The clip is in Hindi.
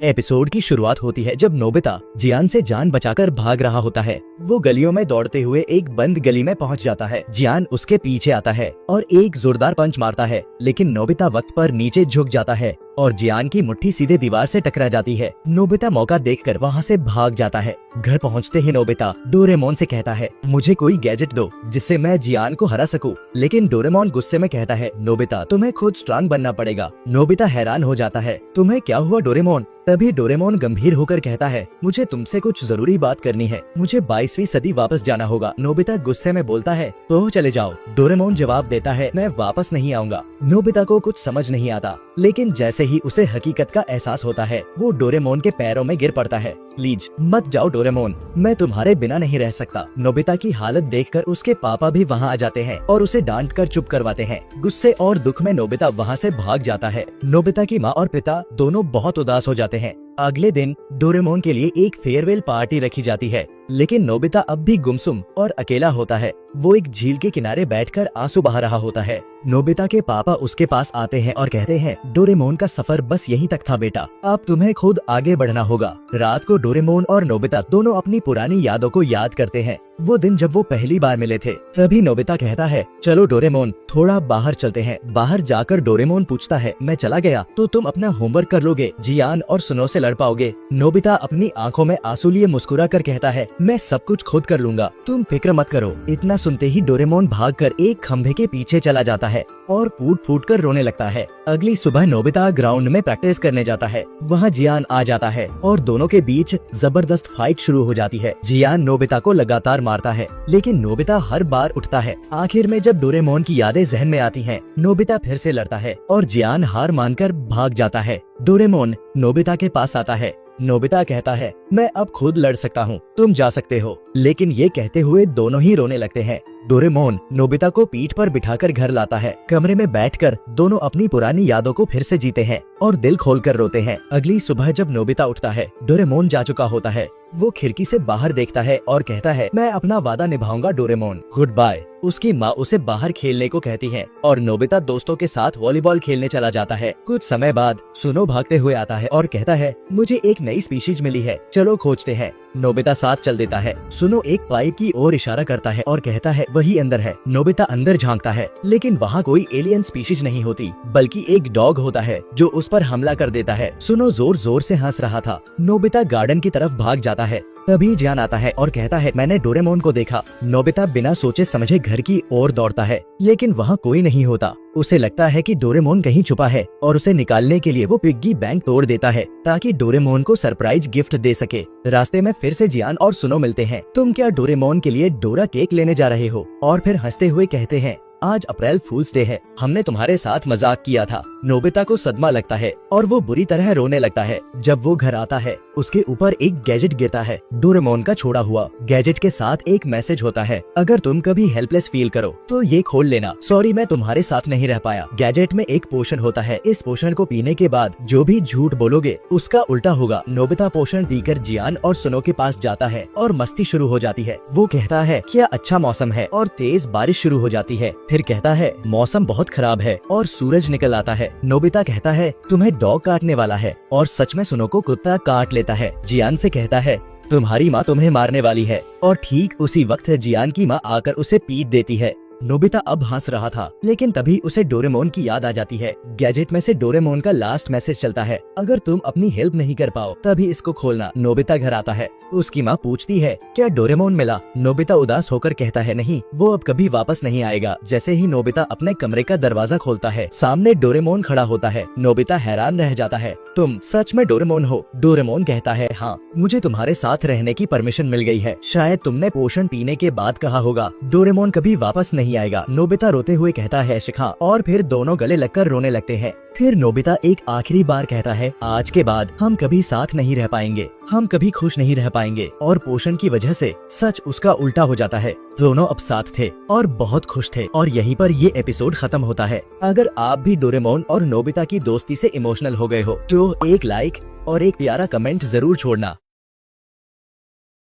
एपिसोड की शुरुआत होती है जब नोबिता जियान से जान बचाकर भाग रहा होता है। वो गलियों में दौड़ते हुए एक बंद गली में पहुंच जाता है। जियान उसके पीछे आता है और एक जोरदार पंच मारता है, लेकिन नोबिता वक्त पर नीचे झुक जाता है और जियान की मुट्ठी सीधे दीवार से टकरा जाती है। नोबिता मौका देखकर वहाँ से भाग जाता है। घर पहुँचते ही नोबिता डोरेमोन से कहता है, मुझे कोई गैजेट दो जिससे मैं जियान को हरा सकूं। लेकिन डोरेमोन गुस्से में कहता है, नोबिता तुम्हें खुद स्ट्रांग बनना पड़ेगा। नोबिता हैरान हो जाता है, तुम्हें क्या हुआ डोरेमोन? तभी डोरेमोन गंभीर होकर कहता है, मुझे तुमसे कुछ जरूरी बात करनी है, मुझे 22वीं सदी वापस जाना होगा। नोबिता गुस्से में बोलता है, तो चले जाओ। डोरेमोन जवाब देता है, मैं वापस नहीं आऊंगा। नोबिता को कुछ समझ नहीं आता, लेकिन जैसे ही उसे हकीकत का एहसास होता है वो डोरेमोन के पैरों में गिर पड़ता है। प्लीज मत जाओ डोरेमोन, मैं तुम्हारे बिना नहीं रह सकता। नोबिता की हालत देखकर उसके पापा भी वहाँ आ जाते हैं और उसे डांट कर चुप करवाते हैं। गुस्से और दुख में नोबिता वहाँ से भाग जाता है। नोबिता की माँ और पिता दोनों बहुत उदास हो जाते हैं। अगले दिन डोरेमोन के लिए एक फेयरवेल पार्टी रखी जाती है, लेकिन नोबिता अब भी गुमसुम और अकेला होता है। वो एक झील के किनारे बैठकर आंसू बहा रहा होता है। नोबिता के पापा उसके पास आते हैं और कहते हैं, डोरेमोन का सफर बस यहीं तक था बेटा, अब तुम्हें खुद आगे बढ़ना होगा। रात को डोरेमोन और नोबिता दोनों अपनी पुरानी यादों को याद करते हैं। वो दिन जब वो पहली बार मिले थे। तभी नोबिता कहता है, चलो डोरेमोन थोड़ा बाहर चलते हैं। बाहर जाकर डोरेमोन पूछता है, मैं चला गया तो तुम अपना होमवर्क कर लोगे, जियान और सुनो से लड़ पाओगे? नोबिता अपनी आंखों में आंसू लिए मुस्कुरा कर कहता है, मैं सब कुछ खुद कर लूंगा, तुम फिक्र मत करो। इतना सुनते ही डोरेमोन भागकर एक खंभे के पीछे चला जाता है और फूट फूट कर रोने लगता है। अगली सुबह नोबिता ग्राउंड में प्रैक्टिस करने जाता है। वहाँ जियान आ जाता है और दोनों के बीच जबरदस्त फाइट शुरू हो जाती है। जियान नोबिता को लगातार मारता है, लेकिन नोबिता हर बार उठता है। आखिर में जब डोरेमोन की यादें जहन में आती हैं, नोबिता फिर से लड़ता है और जियान हार मानकर भाग जाता है। डोरेमोन नोबिता के पास आता है। नोबिता कहता है, मैं अब खुद लड़ सकता हूँ, तुम जा सकते हो। लेकिन ये कहते हुए दोनों ही रोने लगते हैं। डोरेमोन नोबिता को पीठ पर बिठाकर घर लाता है। कमरे में बैठकर दोनों अपनी पुरानी यादों को फिर से जीते हैं और दिल खोलकर रोते हैं। अगली सुबह जब नोबिता उठता है, डोरेमोन जा चुका होता है। वो खिड़की से बाहर देखता है और कहता है, मैं अपना वादा निभाऊंगा डोरेमोन, गुड बाय। उसकी माँ उसे बाहर खेलने को कहती है और नोबिता दोस्तों के साथ वॉलीबॉल खेलने चला जाता है। कुछ समय बाद सुनो भागते हुए आता है और कहता है, मुझे एक नई स्पीशीज मिली है, चलो खोजते हैं। नोबिता साथ चल देता है। सुनो एक पाइप की ओर इशारा करता है और कहता है, वही अंदर है। नोबिता अंदर झांकता है, लेकिन वहाँ कोई एलियन स्पीशीज नहीं होती, बल्कि एक डॉग होता है जो उस पर हमला कर देता है। सुनो जोर जोर से हंस रहा था। नोबिता गार्डन की तरफ भाग जाता है। तभी जियान आता है और कहता है, मैंने डोरेमोन को देखा। नोबिता बिना सोचे समझे घर की ओर दौड़ता है, लेकिन वहाँ कोई नहीं होता। उसे लगता है कि डोरेमोन कहीं छुपा है और उसे निकालने के लिए वो पिग्गी बैंक तोड़ देता है ताकि डोरेमोन को सरप्राइज गिफ्ट दे सके। रास्ते में फिर से जियान और सुनो मिलते हैं। तुम क्या डोरेमोन के लिए डोरा केक लेने जा रहे हो? और फिर हंसते हुए कहते हैं, आज अप्रैल फूल्स डे है, हमने तुम्हारे साथ मजाक किया था। नोबिता को सदमा लगता है और वो बुरी तरह रोने लगता है। जब वो घर आता है, उसके ऊपर एक गैजेट गिरता है, डोरेमोन का छोड़ा हुआ। गैजेट के साथ एक मैसेज होता है, अगर तुम कभी हेल्पलेस फील करो तो ये खोल लेना, सॉरी मैं तुम्हारे साथ नहीं रह पाया। गैजेट में एक पोशन होता है, इस पोशन को पीने के बाद जो भी झूठ बोलोगे उसका उल्टा होगा। नोबिता पोशन पीकर जियान और सुनो के पास जाता है और मस्ती शुरू हो जाती है। वो कहता है, क्या अच्छा मौसम है, और तेज बारिश शुरू हो जाती है। फिर कहता है, मौसम बहुत खराब है, और सूरज निकल आता है। नोबिता कहता है, तुम्हें डॉग काटने वाला है, और सच में सुनो को कुत्ता काट लेता है। जियान से कहता है, तुम्हारी माँ तुम्हें मारने वाली है, और ठीक उसी वक्त जियान की माँ आकर उसे पीट देती है। नोबिता अब हंस रहा था, लेकिन तभी उसे डोरेमोन की याद आ जाती है। गैजेट में से डोरेमोन का लास्ट मैसेज चलता है, अगर तुम अपनी हेल्प नहीं कर पाओ तभी इसको खोलना। नोबिता घर आता है। उसकी माँ पूछती है, क्या डोरेमोन मिला? नोबिता उदास होकर कहता है, नहीं, वो अब कभी वापस नहीं आएगा। जैसे ही नोबिता अपने कमरे का दरवाजा खोलता है, सामने डोरेमोन खड़ा होता है। नोबिता हैरान रह जाता है, तुम सच में डोरेमोन हो? डोरेमोन कहता है, हाँ, मुझे तुम्हारे साथ रहने की परमिशन मिल गई है, शायद तुमने पोषण पीने के बाद कहा होगा। डोरेमोन कभी वापस नहीं आएगा। नोबिता रोते हुए कहता है, शिखा, और फिर दोनों गले लगकर रोने लगते हैं। फिर नोबिता एक आखिरी बार कहता है, आज के बाद हम कभी साथ नहीं रह पाएंगे, हम कभी खुश नहीं रह पाएंगे। और पोषण की वजह से सच उसका उल्टा हो जाता है। दोनों अब साथ थे और बहुत खुश थे, और यहीं पर ये एपिसोड खत्म होता है। अगर आप भी डोरेमोन और नोबिता की दोस्ती से इमोशनल हो गए हो तो एक लाइक और एक प्यारा कमेंट जरूर छोड़ना।